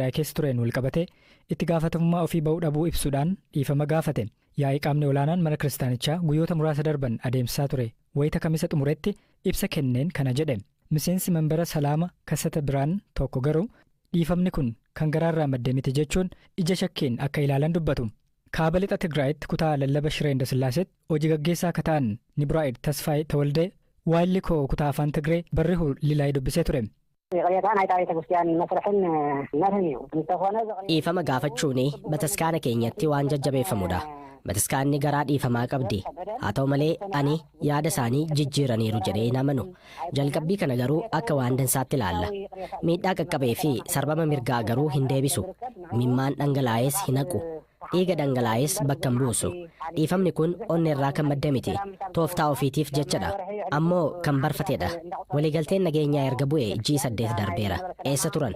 keessa tureen wal qabatee itti gaafatamummaa ofii ba'uu dhabuu ibsuudhaan dhiifama gaafate. Yaa'ii qaamni olaanaan mana kiristaanichaa guyyoota muraasa darban adeemsisaa ture wayita kamisa xumuretti ibsa kenneen kana jedhe. Miseensi membara Salaama Kassata Biraan tokko garuu dhiifamni kun kan garaarraa madde miti jechuun ija shakkeen akka ilaalan dubbatu. Kaaba lixa Tigraayitti kutaa lallaba Shiree Indasillaasetti hojii gaggeessaa akka ta'an Nibraa'id Tasfaayee Tawaldee waayilli koo kutaa afaan Tigree Barrihuu Lilaay dubbisee ture. Dhiifama gaafachuun bataskaana keenyatti waan jajjabeeffamudha. Bataskaanni garaa dhiifamaa qabdi. Haa ta'u malee ani yaada isaanii jijjiiraniiru jedhee hin amanu. Jalqabbii kana garuu akka waan dansaatti ilaalla. Miidhaa qaqqabee fi sarbama mirgaa garuu hin deebisu. Mimmaan dhangalaa'es hin haqu. Dhiiga dhangalaa'es bakka hin buusu. Dhiifamni kun onneerraa kan madde miti. Tooftaa ofiitiif jechadha. Ammoo kan barfatedha. Waliigalteen nageenyaa erga bu'ee ji'a 8 darbeera. Eessa turan?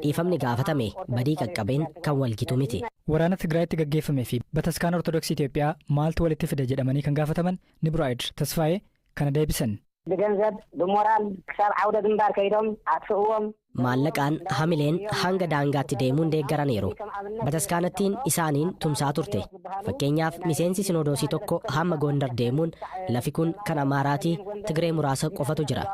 Dhiifamni gaafatame badii qaqqabeen kan walgitu miti. Waraana Tigraayitti gaggeeffamee fi bataskaana Ortodoksii Itoophiyaa maaltu walitti fide jedhamanii kan gaafataman Nibraa'id Tasfaayee kana deebisan. Maallaqaan hamileen hanga daangaatti deemuun deeggaraniiru. Bataskaanattiin isaaniin tumsaa turte. Fakkeenyaaf miseensi sinodoosii tokko hamma Gondar deemuun lafi kun kan Amaaraatii Tigree muraasa qofatu jira.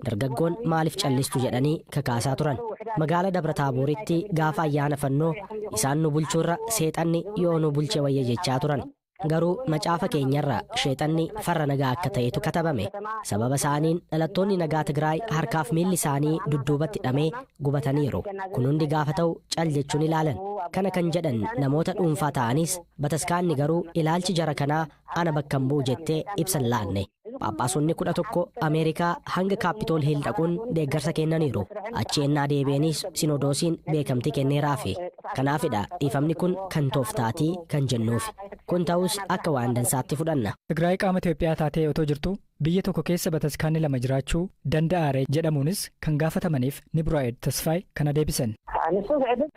Dargaggoon maaliif callistu jedhanii kakaasaa turan. Magaala Dabra Taabooritti gaafa ayyaana fannoo isaan nu bulchuurra seexanni yoo nu bulche wayya jechaa turan. Garuu macaafa keenyarra sheexanni farra nagaa akka ta'etu katabame. Sababa isaaniin dhalattoonni nagaa Tigraay harkaaf miilli isaanii dudduubatti hidhamee gubataniiru. Kun hundi gaafa ta'u cal jechuun ilaalan. Kana kan jedhan namoota dhuunfaa ta'anis bataskaanni garuu ilaalchi jara kanaa ana bakka hin bu'u jettee ibsan laanne. Phaaphaasonni 11 Ameerikaa hanga Kaapitool Hiil dhaquun deeggarsa kennaniiru. Achi ennaa deebi'anis sinodoosiin beekamtii kenneeraafi. Kanaafidha dhiifamni kun kan tooftaatii kan jennuufi. Kun ta'us akka waan dansaatti fudhanna. Tigraay qaama Itoophiyaa taatee otoo jirtu biyya tokko keessa bataskaanni 2 jiraachuu danda'aare jedhamuunis kan gaafatamaniif Nibraa'id Tasfaayee kana deebisan.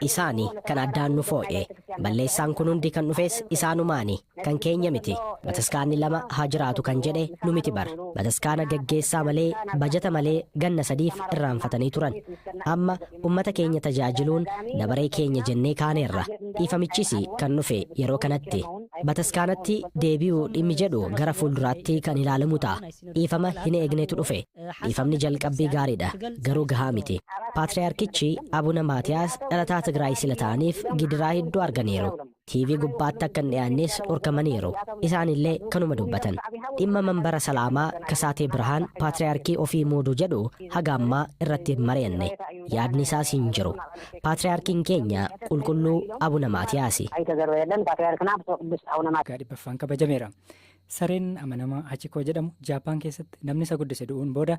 Isaanii kan addaan nu foo'e. Balleessaan kun hundi kan dhufes isaanumaani. Kan keenya miti. Bataskaanni 2 haa jiraatu kan jedhe nu miti bar. Bataskaana gaggeessaa malee bajata malee ganna 3 irraanfatanii turan. Amma ummata keenya tajaajiluun dabaree keenya jennee kaaneerra. Dhiifamichis kan dhufe yeroo kanatti. Bataskaanatti deebi'uu dhimmi jedhu gara fuulduraatti kan ilaalamu ta'a. Dhiifama hin eegnetu dhufe. Dhiifamni jalqabbii gaariidha. Garuu gahaa miti. Paatriyaarkichi Abuna Maatiyaas dhalataa Tigraay sila ta'aniif gidiraa hedduu arganiiru. TV gubbaatti akka hin dhiyaannes dhorkamaniiru. Isaanillee kanuma dubbatan. Dhimma manbara Salaamaa Kasaatee Birhaan Paatriyaarkii ofii muuduu jedhu haga ammaa irratti hin mari'anne. Yaadni isaas hin jiru. Paatriyaarkiin keenya qulqulluu Abuna Maatiyaasi. Gaadhibbafaan kabajameera. Sareen amanamaa Hachikoo jedhamu Jaappaan keessatti namni isa guddise du'uun booda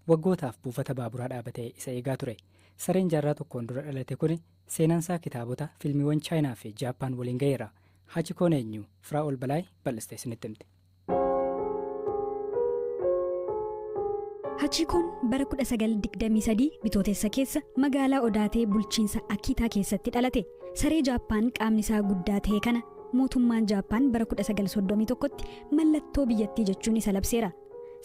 waggootaaf buufata baaburaa dhaabatee isa eegaa ture. Sareen jaarraa tokkoon dura dhalate kun seenansaa kitaabota fiilmiiwwan Chaayinaa fi Jaappaan waliin ga'eera. Hachikoon eenyu? Firaa ol balaay bal'istee isinitti himte. Hachikoon bara 1923 bitootessa keessa magaalaa Odaatee bulchiinsa Akiitaa keessatti dhalate. Saree Jaappaan qaamni isaa guddaa ta'e kana mootummaan Jaappaan bara 1931tti mallattoo biyyattii jechuun isa labseera.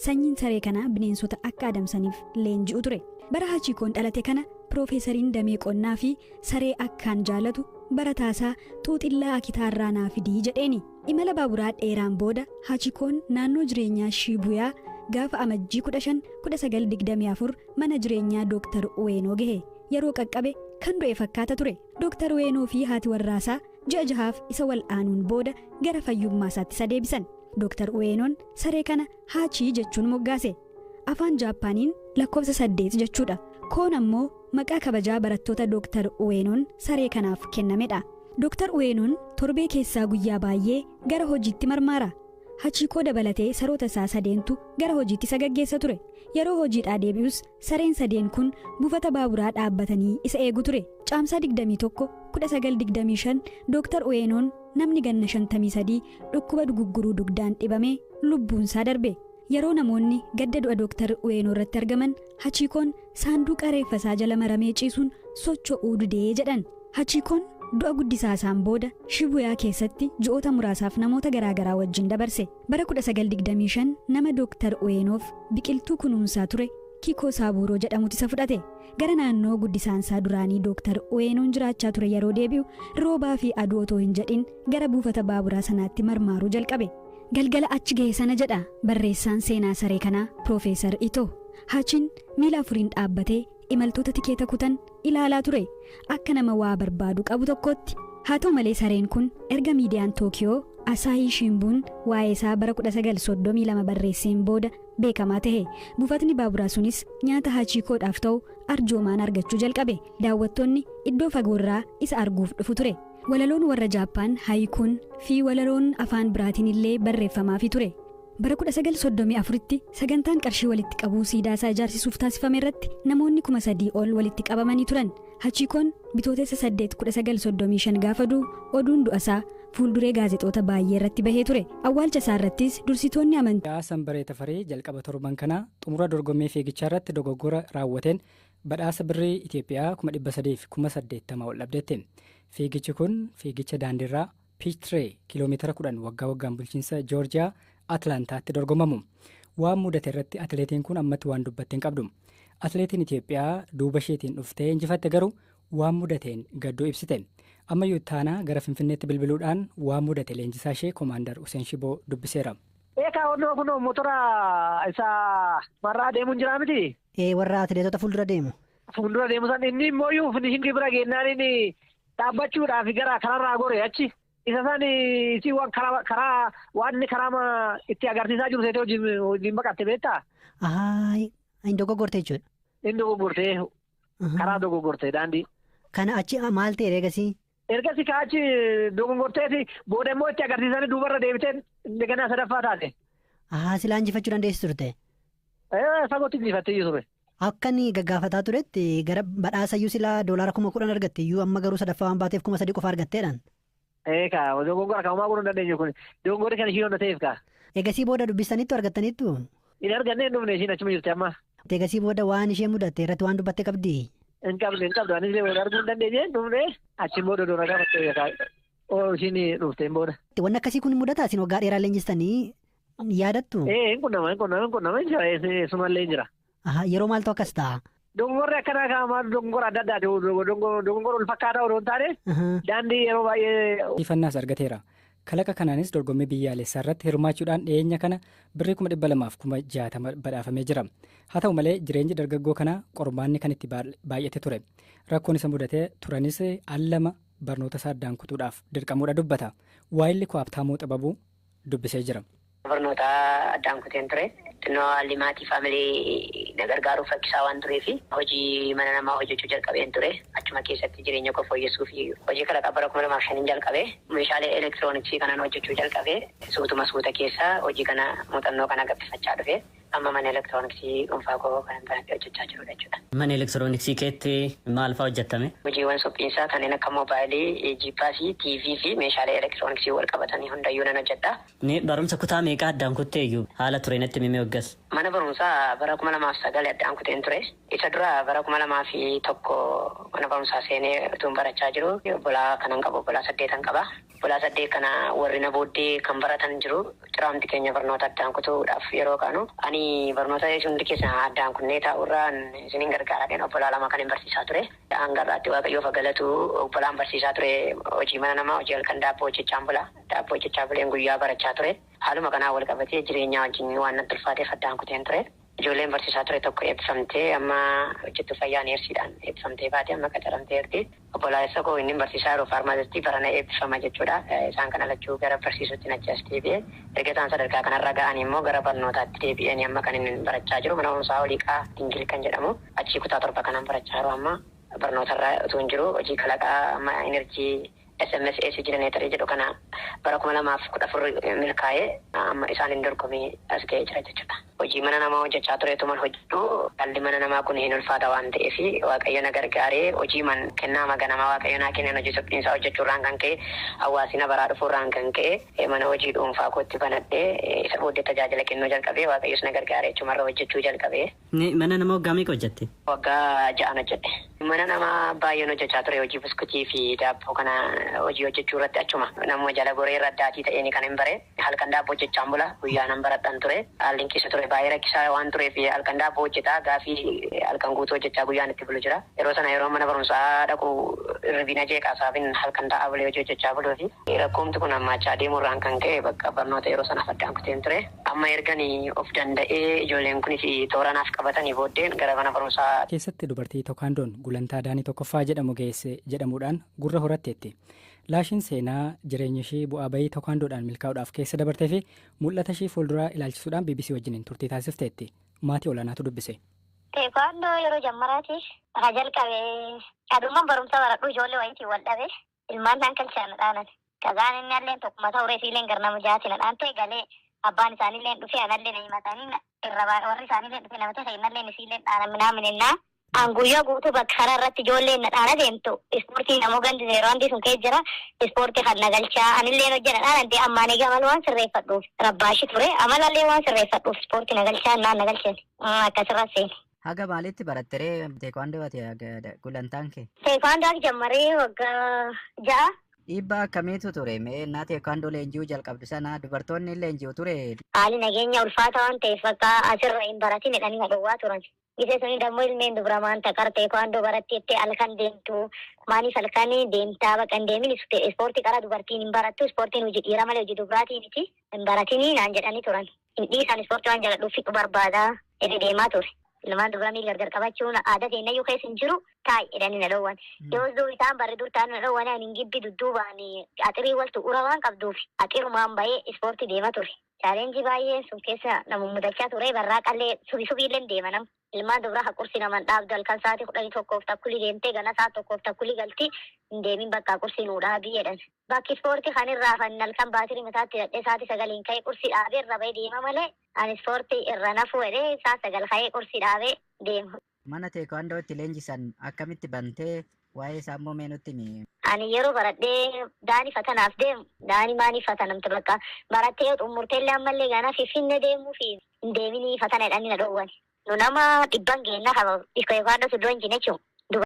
Sanyiin saree kanaa bineensota akka adamsaniif leenji'u ture. Bara Hachikoon dhalate kana Piroofeesariin Damee Qonnaa fi saree akkaan jaalatu barataasaa xuuxillaa Akitaarraa naa fidii jedheeni. Imala baaburaa dheeraan booda Hachikoon naannoo jireenyaa Shibuyaa gaafa amajjii 15 1924 mana jireenyaa Dooktar Uweenoo gahe. Yeroo qaqqabe kan du'e fakkaata ture. Dooktar Uweenoo fi haati warraasaa ji'a 6 isa wal aanuun booda gara fayyummaa isaatti isa deebisan. Dooktar Uweenoon saree kana Haachii jechuun moggaase. Afaan Jaappaaniin lakkoofsa 8 jechuudha. Koon ammoo maqaa kabajaa barattoota Dooktar Uweenoon saree kanaaf kennamedha. Dooktar Uweenoon torbee keessaa guyyaa baay'ee gara hojiitti marmaara. Hachikoo dabalatee saroota isaa sadeentu gara hojiitti isa gaggeessa ture. Yeroo hojiidhaa deebi'us sareen sadeen kun buufata baaburaa dhaabbatanii isa eegu ture. Caamsaa 21 1925 Dooktar Uweenoon namni ganna 53 dhukkuba dugugguruu dugdaan dhibamee lubbuunsaa darbe. Yeroo namoonni gadda du'a Dooktar Uweenoo irratti argaman Hachikoon saanduqa reeffa isaa jala maramee ciisuun socho'uu didee jedhan. Hachikoon du'a guddisaa isaan booda Shibuyaa keessatti ji'oota muraasaaf namoota garaagaraa wajjin dabarse. Bara 1925 nama Dooktar Uweenoof biqiltuu kunuunsaa ture Kikoo Saaburoo jedhamutu isa fudhate. Gara naannoo guddisaansaa duraanii Dooktar Uweenuun jiraachaa ture yeroo deebi'u roobaa fi aduu otoo hin jedhin gara buufata baaburaa sanaatti marmaaruu jalqabe. Galgala achi ga'e sana jedha barreessaan seenaa saree kanaa Piroofeesar Itoo. Hachiin miila afuriin dhaabbatee imaltoota tikeeta kutan ilaalaa ture akka nama waa barbaadu qabu tokkotti. Haa ta'u malee sareen kun erga miidiyaan Tookiyoo Asaahii Shimbuun waa'ee isaa bara 1932 barreesseen booda beekamaa ta'e. Buufatni baaburaa sunis nyaata Hachikoodhaaf ta'u arjoomaan argachuu jalqabe. Daawwattoonni iddoo fagoorraa isa arguuf dhufu ture. Walaloon warra Jaappaan haayikuun fi walaloon afaan biraatiin illee barreeffamaafi ture. Bara 1934tti sagantaan qarshii walitti qabuu siidaasaa ijaarsisuuf taasifame irratti namoonni 3,000 ol walitti qabamanii turan. Hachikoon bitootessa 8 1935 gaafa du'u oduun du'asaa fuulduree gaazexoota baay'ee irratti bahee ture. Awwaalcha isaa irrattis dursitoonni amantaa Sanbaree Tafaree jalqaba torban kanaa xumura dorgommii fiigichaa irratti dogoggora raawwateen badhaasa birrii Itoophiyaa 380,080 ol dhabdeetti. Fiigichi kun fiigicha daandiirraa Piichtiree kiiloomeetira 10 waggaa waggaan bulchiinsa Joorjiyaa Atlaantaatti dorgomamu. Waan mudate irratti atileetiin kun ammatti waan dubbatte hin qabdu. Atileetiin Itoophiyaa duuba isheetiin dhuftee injifatte garuu waan mudateen gadduu ibsite. Ammayyuu taanaa gara Finfinneetti bilbiluudhaan waan mudate leenjisaa ishee Koomaandar Useen Shiboo dubbiseera. Eegaa onnoo motora isaa marraa deemuun jira miti? Warra atileetota fuuldura deemu. Fuuldura deemu san inni immoo finishingii bira geennaan inni dhaabbachuudhaaf gara kararraa gore achi. Isa san isii waan karaa waan inni karaa itti agarsiisaa jiru seetee hojiin baqatte beektaa? Inni dogoggortee jechuudha. Inni dogoggortee karaa dogoggortee daandii. Kana achi maal ta'e eegasii? Ergasii kaachi dogoggorteeti booda immoo itti agarsiisanii duubarra deebiteen ganaa sadaffaa taate. Silaa injifachuu dandeessi turte? Fagootti injifattee ture. Akka inni gaggaafataa turetti gara badhaasayyuu silaa doolaara 10,000 argatte iyyuu amma garuu sadaffaa waan baateef 3,000 qofa argatteedhaan. Dogoggora kan homaa godhuu hin dandeenye kun dogoggorri kan ishii hunda ta'eef kaa. Eegasii booda dubbistaniittu argattaniittu? Hin arganne hin dhufne ishiin achuma jirti amma. Eegasii booda waan ishee mudatte irratti waan dubbatte qabdi? Hin qabdu anis illee arguu hin dandeenye hin dhufne achiin booda doona gaafattee ishiin dhufteen booda. Wanni akkasii kun mudataa isin waggaa dheeraa leenjistanii yaadattu? Hin qunnama sumallee jira. Yeroo maaltu akkas ta'a? Dogoggorri akkanaa kaa'amaa dogoggora adda addaati dogoggora ol fakkaataa odoo hin taane daandii yeroo baay'ee. Injifannaas argateera. Kalaqa kanaanis dorgommii biyyaalessaa irratti hirmaachuudhaan dhiyeenya kana birrii 200,060 badhaafamee jira. Haa ta'u malee jireenyi dargaggoo kanaa qormaanni kan itti baay'ate ture. Rakkoon isa mudatee turanis allama barnoota isaa addaan kutuudhaaf dirqamuudha dubbata. Waayilli koo Habtaamuu Xababuu dubbisee jira. Barnoota addaan kuteen ture. Xinnoo haalli maatii faamilii na gargaaruuf rakkisaa waan tureef hojii mana namaa hojjechuu jalqabeen ture. Achuma keessatti jireenya koo fooyyessuu fi hojii kalaqaa bara 2005 jalqabee meeshaalee elektirooniksii kanaan hojjechuu jalqabee suuta keessa hojii kana muuxannoo kana gabbifachaa dhufe. Amma mana elektirooniksii dhuunfaa koo kan hojjechaa jirudha jechuudha. Mana elektirooniksii keetti maal fa'aa hojjetame? Hojiiwwan suphiinsaa kanneen akka moobaayilii, jiippaasii, TV fi meeshaalee elektirooniksii wal qabatanii hundayyuu nan hojjedha. Barumsa kutaa meeqaa addaan kuttee iyyuu haala ture natti mimee waggas? Mana barumsaa bara 2009 addaan kuteen ture. Isa dura bara 2001 mana barumsaa seenee utuun barachaa jiru. Obbolaa kanan qabu obbolaa 8 qaba. Obbolaa 8 kana warri na booddee kan baratan jiru. Ciraamti keenya barnoota addaan kutuudhaaf yeroo kaanu. Barnoota hundi keessa addaan kunnee taa'urraan isiniin gargaaradheen obbolaa 2 kan hin barsiisaa ture. Hangarraatti waaqayyoof galatu obbolaan barsiisaa ture hojii mana namaa hojii halkan daabboo hojjechaan bula. Daabboo hojjechaa buleen guyyaa barachaa ture. Haaluma kanaa wal qabatee jireenya wajjin waan natti ulfaateef addaan kuteen ture. Ijoolleen barsiisaa ture tokko eebbifamtee amma hojjettu fayyaa neersiidhaan eebbifamtee baatee amma qacaramtee jirti. Obbolaalessa koo inni barsiisaa yeroo faarmaasiitti barana eebbifama jechuudha. Isaan kana lachuu gara barsiisutti nachi as deebi'ee erga isaan sadarkaa kanarra ga'anii immoo gara barnootaatti deebi'anii amma kan inni barachaa jiru mana barumsaa Oliiqaa Dingil kan jedhamu achii kutaa 7 kanan barachaa jiru amma barnootarra utuu hin jiru hojii kalaqaa amma enerjii SMS jenereetarii jedhu kana bara 2014 milkaa'ee amma isaan hin dorgomii as ga'ee jira jechuudha. Hojii mana namaa hojjechaa tureetuman hojjetu dhalli mana namaa kun hin ulfaata waan ta'eef waaqayyo na gargaaree hojii man kennaa maganamaa waaqayyo naa kennan hojii suphiinsaa hojjechuurraan kan ka'e hawaasina baraa dhufuurraan kan ka'e mana hojii dhuunfaa kootti banadhee isa booddee tajaajila kennuu jalqabee waaqayyos na gargaaree achumarra hojjechuu jalqabee. Mana namaa waggaa meeqa hojjette? Waggaa 6 hojjette. Mana namaa baay'een hojjechaa ture hojii biskutii fi daabboo kana hojii hojjechuu irratti achuma namuma jala goree irra addaatii ta'een kan hin bare halkan daabboo hojjechaan bula guyyaa nan baradhan ture haalli keessa ture baay'ee rakkisaa waan tureef halkan daabboo hojjetaa gaafii halkan guutuu hojjechaa guyyaan itti bulu jira. Yeroo sana yeroo mana barumsaa dhaqu irribina jeeqaasaafin halkan taa'aa bulee hojii hojjechaa buluu fi rakkoomti kun hammaachaa deemuurraan kan ka'e bakka barnoota yeroo sanaaf addaan kuteen ture. Amma erganii of danda'ee ijoolleen kunis tooranaaf qabatanii booddeen gara mana barumsaa. Keessatti dubartii Tookaandoon gulantaa daanii tokkoffaa jedhamu geesse jedhamuudhaan gurra horatteetti. Laashiin seenaa jireenya ishee bu'aa bahii Tookaandoodhaan milkaa'uudhaaf keessa dabartee fi mul'ata ishee fuulduraa ilaalchisuudhaan BBC wajjiniin turtii taasifteetti. Maatii olaanaatu dubbise. Teekwaandoo yeroo jammaraatiif haa jalqabee adummaan barumsa baradhu ijoollee wayiitiin wal dhabe ilmaan isaan kalchaa nadhaanan. Kagaan inni illee tokkuma ta'u reefiileen garnama jaati nadhaan ta'e galee abbaan isaaniillee dhufee anallee na himatanii irra warri isaaniillee dhufee nama ta'e innallee isiillee dhaanaminaa minennaa. Anguyyaa guutuu bakka karaa irratti ijoolleen nadhaan adeemtu ispoortii namoo gandi yeroo handi sun kee jira ispoortii kan nagalchaa anillee hojjedhaan ante ammaanii gamal waan sirreeffadhuuf rabbaashi ture amalallee waan sirreeffadhuuf ispoortii nagalchaa naan nagalcheen akkasirra seeni. Haga maalitti barattere teekwaandoo ati gulantaan kee? Teekwaandoo jammaree waggaa 6. Dhiibbaa akkamiitu ture? Naa teekwaandoo leenji'uu jalqabdu sana dubartoonni leenji'u ture? Haalli nageenya ulfaata waan ta'eef akka asirra hin baratin jedhanii hadhowwaa turan. Gisee suni dammoo ilmeen dubra maanta qartee teekwaandoo baratteettee halkan deemtu maaliif halkan deemtaa bakka hin deemin ispoortii karaa dubartiin hin barattu ispoortiin hojii dhiira malee hojii dubraatiin miti hin baratinii naan jedhanii turan. Hin dhiisan ispoortii waan jaladhuuf fixu barbaadaa jedhee deemaa ture. Ilmaan dubra miila gargar qabachuun aadaa seenayyuu keessa hin jiru taa'e jedhanii na dhowwan. Yoo duu isaan barri dur ta'an na dhowwan ani gibbi dudduubaan axirii waltu ura waan qabduuf axirumaan bahee ispoortii deema ture. Chaaleenjii baay'ee sun keessa namu mudachaa ture barraa qallee subiillee deema nama. Ilmaan dubra haqursi naman dhaabdu halkan sa'aatii 11 takkulii deemtee gana sa'aatii 1 takkulii galti hin deemin bakka qursi nuu dhaabii jedhan. Bakki ispoortii kan irraa fanni halkan baatirii mataatti hidhadhee sa'aatii 9 ka'ee qursi dhaabee irra bahee deema malee ani ispoortii irra nafu jedhee sa'aatii 9 ka'ee qursi dhaabee deema. Mana teekwaandoo itti leenjisan akkamitti bantee waa'ee isaa immoo mee nutti himi? Ani yeroo baradhee daanii fatanaaf deemu daanii maanii fatanamtu bakka barattee xumurteellee ammallee gana Finfinnee deemuu fi hin deeminii fatana jedhanii na dhowwan. Nu nama 100 geenna qaba teekwaandoo suddoo hin jine jechuun